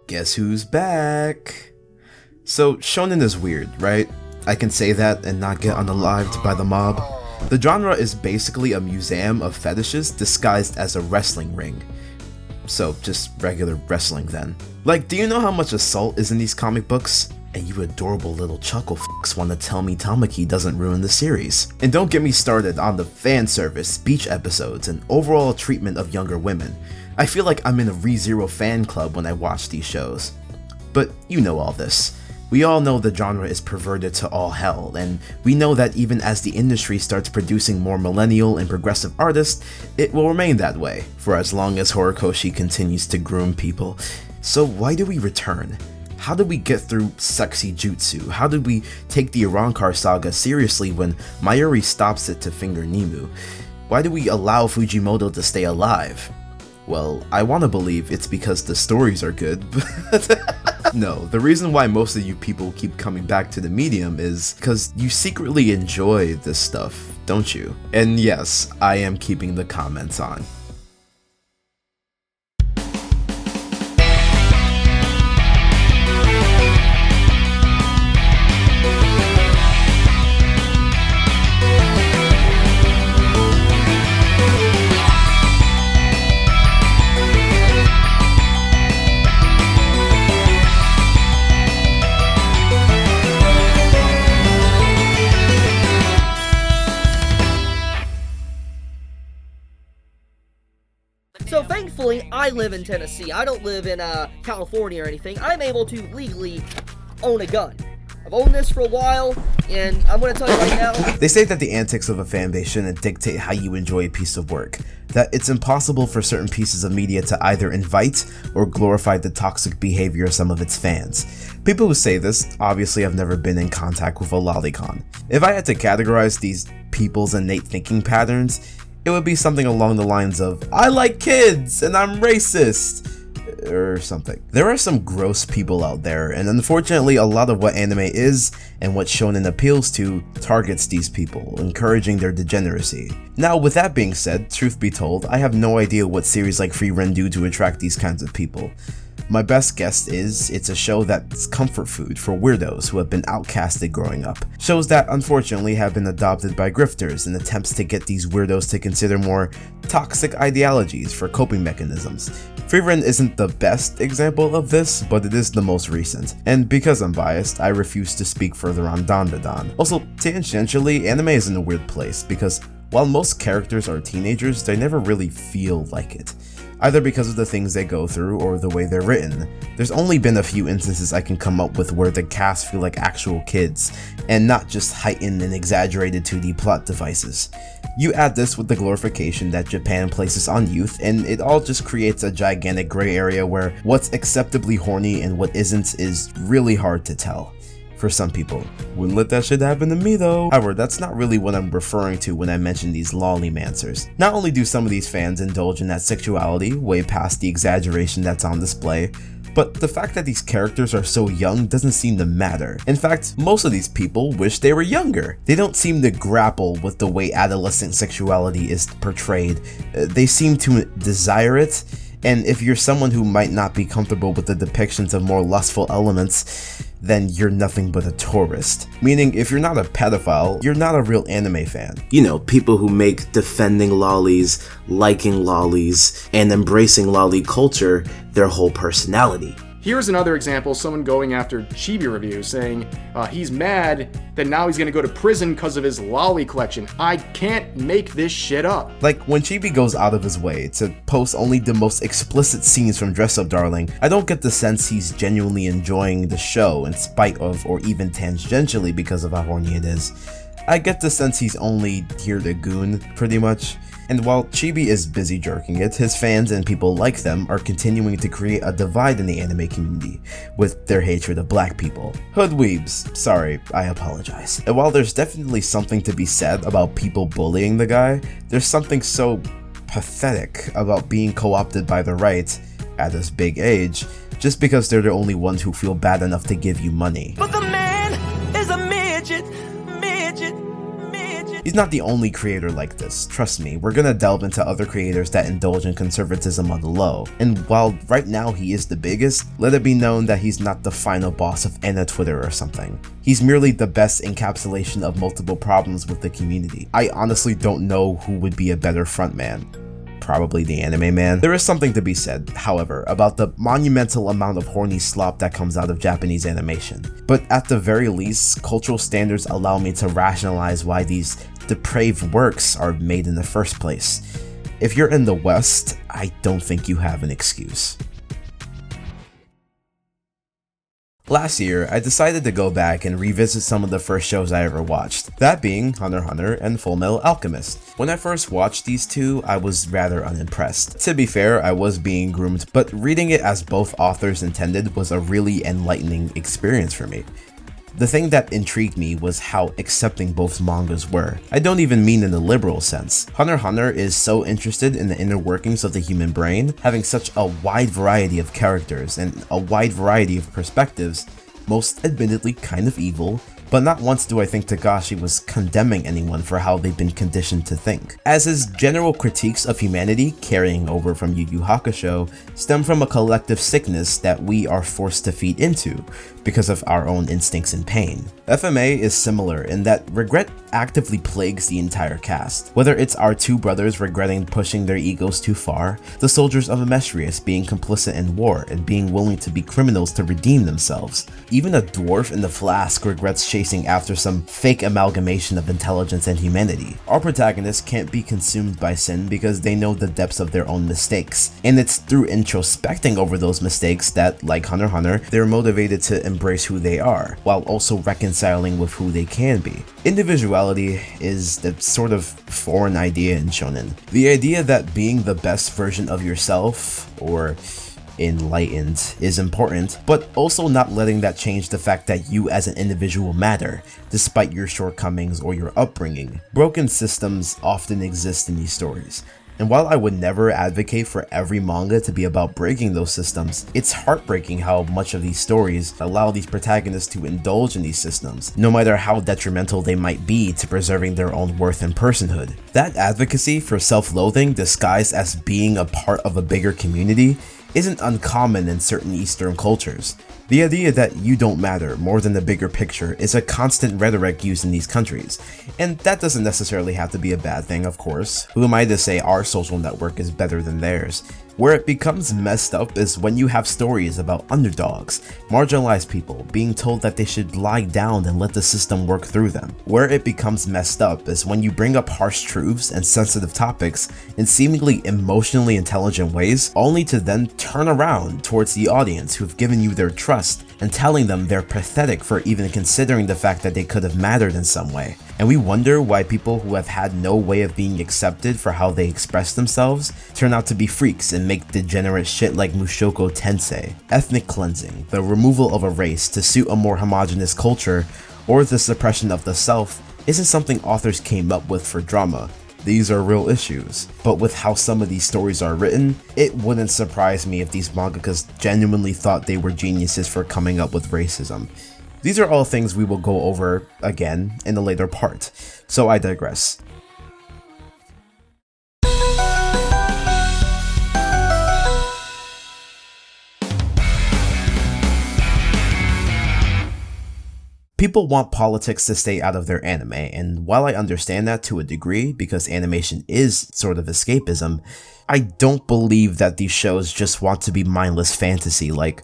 Guess who's back? So, Shounen is weird, right? I can say that and not get unalived by the mob. The genre is basically a museum of fetishes disguised as a wrestling ring. So, just regular wrestling then. Like, do you know how much assault is in these comic books? And you adorable little chuckle fucks want to tell me Tamaki doesn't ruin the series. And don't get me started on the fan service, speech episodes, and overall treatment of younger women. I feel like I'm in a ReZero fan club when I watch these shows. But you know all this. We all know the genre is perverted to all hell, and we know that even as the industry starts producing more millennial and progressive artists, it will remain that way, for as long as Horikoshi continues to groom people. So why do we return? How did we get through Sexy Jutsu? How did we take the Arrancar saga seriously when Mayuri stops it to finger Nimue? Why do we allow Fujimoto to stay alive? Well, I want to believe it's because the stories are good, but no, the reason why most of you people keep coming back to the medium is because you secretly enjoy this stuff, don't you? And yes, I am keeping the comments on. So thankfully, I live in Tennessee. I don't live in California or anything. I'm able to legally own a gun. I've owned this for a while, and I'm going to tell you right now. They say that the antics of a fanbase shouldn't dictate how you enjoy a piece of work. That it's impossible for certain pieces of media to either invite or glorify the toxic behavior of some of its fans. People who say this obviously have never been in contact with a lolicon. If I had to categorize these people's innate thinking patterns, it would be something along the lines of, I like kids and I'm racist, or something. There are some gross people out there, and unfortunately a lot of what anime is and what shonen appeals to targets these people, encouraging their degeneracy. Now with that being said, truth be told, I have no idea what series like Frieren do to attract these kinds of people. My best guess is it's a show that's comfort food for weirdos who have been outcasted growing up. Shows that unfortunately have been adopted by grifters in attempts to get these weirdos to consider more toxic ideologies for coping mechanisms. Frieren isn't the best example of this, but it is the most recent. And because I'm biased, I refuse to speak further on dandadan. Also, tangentially, anime is in a weird place because while most characters are teenagers, they never really feel like it. Either because of the things they go through or the way they're written. There's only been a few instances I can come up with where the cast feel like actual kids, and not just heightened and exaggerated 2D plot devices. You add this with the glorification that Japan places on youth, and it all just creates a gigantic gray area where what's acceptably horny and what isn't is really hard to tell. For some people. Wouldn't let that shit happen to me though. However, that's not really what I'm referring to when I mention these lollymancers. Not only do some of these fans indulge in that sexuality way past the exaggeration that's on display, but the fact that these characters are so young doesn't seem to matter. In fact, most of these people wish they were younger. They don't seem to grapple with the way adolescent sexuality is portrayed. They seem to desire it, and if you're someone who might not be comfortable with the depictions of more lustful elements, then you're nothing but a tourist. Meaning, if you're not a pedophile, you're not a real anime fan. You know, people who make defending lollies, liking lollies, and embracing lolly culture their whole personality. Here's another example, someone going after Chibi Review, saying he's mad that now he's gonna go to prison because of his lolly collection. I can't make this shit up. Like, when Chibi goes out of his way to post only the most explicit scenes from Dress Up Darling, I don't get the sense he's genuinely enjoying the show in spite of, or even tangentially because of how horny it is. I get the sense he's only here to goon, pretty much. And while Chibi is busy jerking it, his fans and people like them are continuing to create a divide in the anime community with their hatred of black people. Hoodweebs, sorry, I apologize. And while there's definitely something to be said about people bullying the guy, there's something so pathetic about being co-opted by the right at this big age just because they're the only ones who feel bad enough to give you money. But the man is a midget, midget, midget. He's not the only creator like this, trust me, we're gonna delve into other creators that indulge in conservatism on the low, and while right now he is the biggest, let it be known that he's not the final boss of Anna Twitter or something. He's merely the best encapsulation of multiple problems with the community. I honestly don't know who would be a better frontman. Probably the anime man. There is something to be said, however, about the monumental amount of horny slop that comes out of Japanese animation. But at the very least, cultural standards allow me to rationalize why these depraved works are made in the first place. If you're in the West, I don't think you have an excuse. Last year, I decided to go back and revisit some of the first shows I ever watched, that being Hunter x Hunter and Fullmetal Alchemist. When I first watched these two, I was rather unimpressed. To be fair, I was being groomed, but reading it as both authors intended was a really enlightening experience for me. The thing that intrigued me was how accepting both mangas were. I don't even mean in the liberal sense. Hunter x Hunter is so interested in the inner workings of the human brain, having such a wide variety of characters and a wide variety of perspectives, most admittedly kind of evil, but not once do I think Togashi was condemning anyone for how they've been conditioned to think. As his general critiques of humanity, carrying over from Yu Yu Hakusho, stem from a collective sickness that we are forced to feed into because of our own instincts and pain. FMA is similar in that regret actively plagues the entire cast. Whether it's our two brothers regretting pushing their egos too far, the soldiers of Amesrius being complicit in war and being willing to be criminals to redeem themselves, even a dwarf in the flask regrets chasing after some fake amalgamation of intelligence and humanity. Our protagonists can't be consumed by sin because they know the depths of their own mistakes, and it's through introspecting over those mistakes that, like Hunter x Hunter, they're motivated to embrace who they are, while also reconciling with who they can be. Individuality is the sort of foreign idea in shonen. The idea that being the best version of yourself, or enlightened, is important, but also not letting that change the fact that you as an individual matter, despite your shortcomings or your upbringing. Broken systems often exist in these stories. And while I would never advocate for every manga to be about breaking those systems, it's heartbreaking how much of these stories allow these protagonists to indulge in these systems, no matter how detrimental they might be to preserving their own worth and personhood. That advocacy for self-loathing disguised as being a part of a bigger community isn't uncommon in certain Eastern cultures. The idea that you don't matter more than the bigger picture is a constant rhetoric used in these countries, and that doesn't necessarily have to be a bad thing, of course. Who am I to say our social network is better than theirs? Where it becomes messed up is when you have stories about underdogs, marginalized people being told that they should lie down and let the system work through them. Where it becomes messed up is when you bring up harsh truths and sensitive topics in seemingly emotionally intelligent ways, only to then turn around towards the audience who've given you their trust and telling them they're pathetic for even considering the fact that they could have mattered in some way. And we wonder why people who have had no way of being accepted for how they express themselves turn out to be freaks and make degenerate shit like Mushoku Tensei. Ethnic cleansing, the removal of a race to suit a more homogenous culture, or the suppression of the self, isn't something authors came up with for drama. These are real issues. But with how some of these stories are written, it wouldn't surprise me if these mangakas genuinely thought they were geniuses for coming up with racism. These are all things we will go over again in a later part, so I digress. People want politics to stay out of their anime, and while I understand that to a degree because animation is sort of escapism, I don't believe that these shows just want to be mindless fantasy like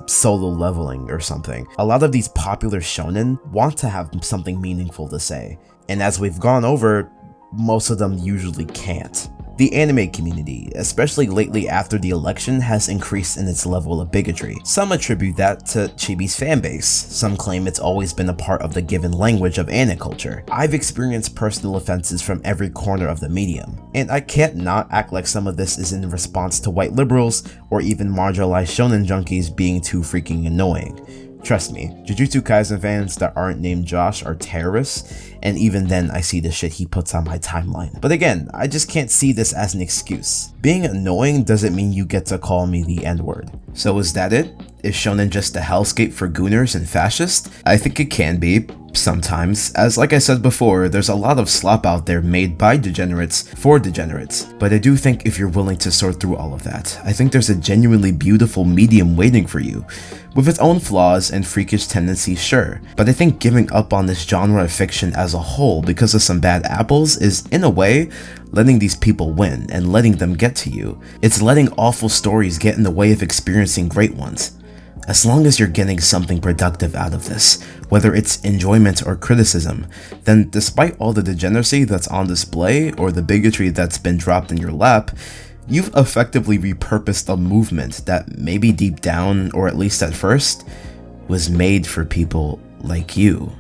Solo Leveling or something. A lot of these popular shonen want to have something meaningful to say, and as we've gone over, most of them usually can't. The anime community, especially lately after the election, has increased in its level of bigotry. Some attribute that to Chibi's fanbase. Some claim it's always been a part of the given language of anime culture. I've experienced personal offenses from every corner of the medium, and I can't not act like some of this is in response to white liberals or even marginalized shonen junkies being too freaking annoying. Trust me, Jujutsu Kaisen fans that aren't named Josh are terrorists, and even then I see the shit he puts on my timeline. But again, I just can't see this as an excuse. Being annoying doesn't mean you get to call me the N-word. So is that it? Is shonen just a hellscape for gooners and fascists? I think it can be. Sometimes, as like I said before, there's a lot of slop out there made by degenerates for degenerates, but I do think if you're willing to sort through all of that, I think there's a genuinely beautiful medium waiting for you, with its own flaws and freakish tendencies, sure, but I think giving up on this genre of fiction as a whole because of some bad apples is, in a way, letting these people win and letting them get to you. It's letting awful stories get in the way of experiencing great ones. As long as you're getting something productive out of this, whether it's enjoyment or criticism, then despite all the degeneracy that's on display or the bigotry that's been dropped in your lap, you've effectively repurposed a movement that maybe deep down, or at least at first, was made for people like you.